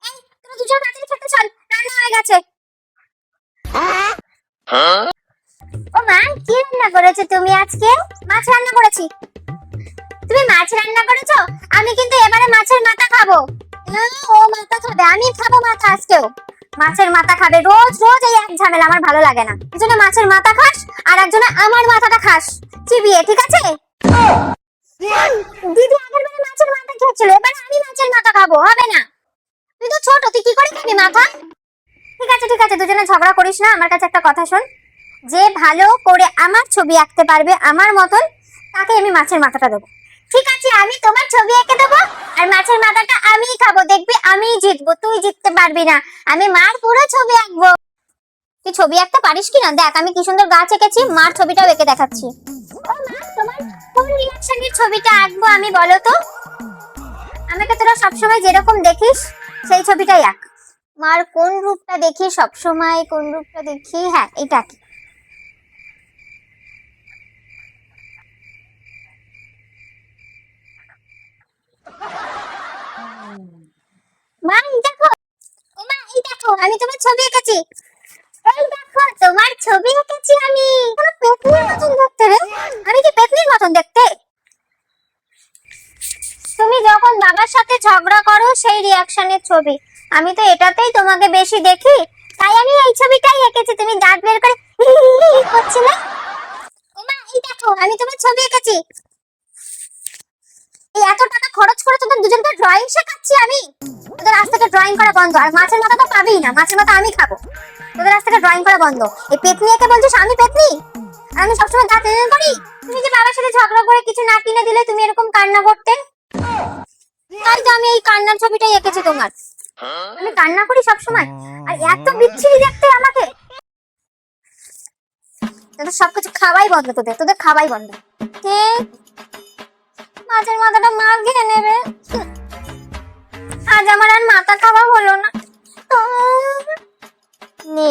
এই তোরা দুজন তাড়াতাড়ি খেতে চল, রান্না হয়ে গেছে। ও মা, কি রান্না করেছো তুমি আজকে? মাছ রান্না করেছি। তুমি মাছ রান্না করেছো? আমি কিন্তু এবারে মাছের মাথা খাবো। ও মাথা খাবে, আমি খাবো মাথা আজকেও। মাছের মাথা খাবে, রোজ রোজ এই এক ঝামেলা, আমার ভালো লাগে না। একজনে মাছের মাথা খাস আর একজনে আমার মাথাটা খাস চিবিয়ে, ঠিক আছে? দিদি আগের বারে মাছের মাথা খেয়েছিল, এবার আমি মাছের মাথা খাবো, হবে না। তুই তো ছোট, তুই কি করে খাবি মাথা? ঠিক আছে ঠিক আছে, দুজনে ঝগড়া করিস না। আমার কাছে একটা কথা শোন, যে ভালো করে আমার ছবি আঁকতে পারবে আমার মতন, তাকে আমি মাছের মাথাটা দেবো। ঠিক আছে, আমি তোমার ছবি এঁকে দেবো আর মাছের মাথাটা আমিই খাবো। দেখবি আমিই জিতবো, তুই জিততে পারবি না। আমি মার পুরো ছবি আঁকবো। তুই ছবি আঁকতে পারিস কিনা দেখ, আমি কি সুন্দর গাছ এঁকেছি, মার ছবিটাও এঁকে দেখাচ্ছি। ও মা, তোমার কোন রিঅ্যাকশনের ছবিটা আঁকবো আমি বলো তো? আমাকে তোরা সবসময় যেরকম দেখিস সেই ছবিটাই আঁক। মার কোন রূপটা দেখি সবসময়, কোন রূপটা দেখি? হ্যাঁ, এইটা কি? মা এই দেখো, ও মা এই দেখো, আমি তোমার ছবি এঁকেছি। এই দেখো, তোমার ছবি এঁকেছি আমি। পুরো পেতনির মতন দেখতে রে। আমি কি পেতনির মতন দেখতে? তুমি যখন বাবার সাথে ঝগড়া করো সেই রিঅ্যাকশনের ছবি। আমি তো এটাতেই তোমাকে বেশি দেখি, তাই আমি এই ছবিটাই এঁকেছি। তুমি দাঁত বের করে হি হি হি হি করছিলে। ও মা এই দেখো, আমি তোমার ছবি এঁকেছি। এই এত টাকা খরচ করে তোদের দুজনকে ড্রয়িং শেখাচ্ছি আমি। তোদের আজ থেকে ড্রয়িং করা বন্ধ, আর মাছের মাথা তো পাবেই না, মাছের মাথা আমি খাবো। তোদের আজ থেকে ড্রয়িং করা বন্ধ। এই পেতনি একে বলছিস আমি পেতনি? আর আমি সবসময় দাঁত এনে করি। তুমি যে বাবার সাথে ঝগড়া করে কিছু না কিনে দিলে তুমি এরকম কান্না করতে, তাই তো আমি এই কান্নার ছবিটাই এঁকেছি তোমার। আমি কান্না করি সবসময়, আর এত বিচ্ছিরি দেখতে আমাকে। তোদের সবকিছু খাওয়াই বন্ধ, তোদের তোদের খাওয়াই বন্ধ। কে মাছের মাথাটা মা খেয়ে নেবে। আজ আমার আর মাথা খাওয়া হলো না। নে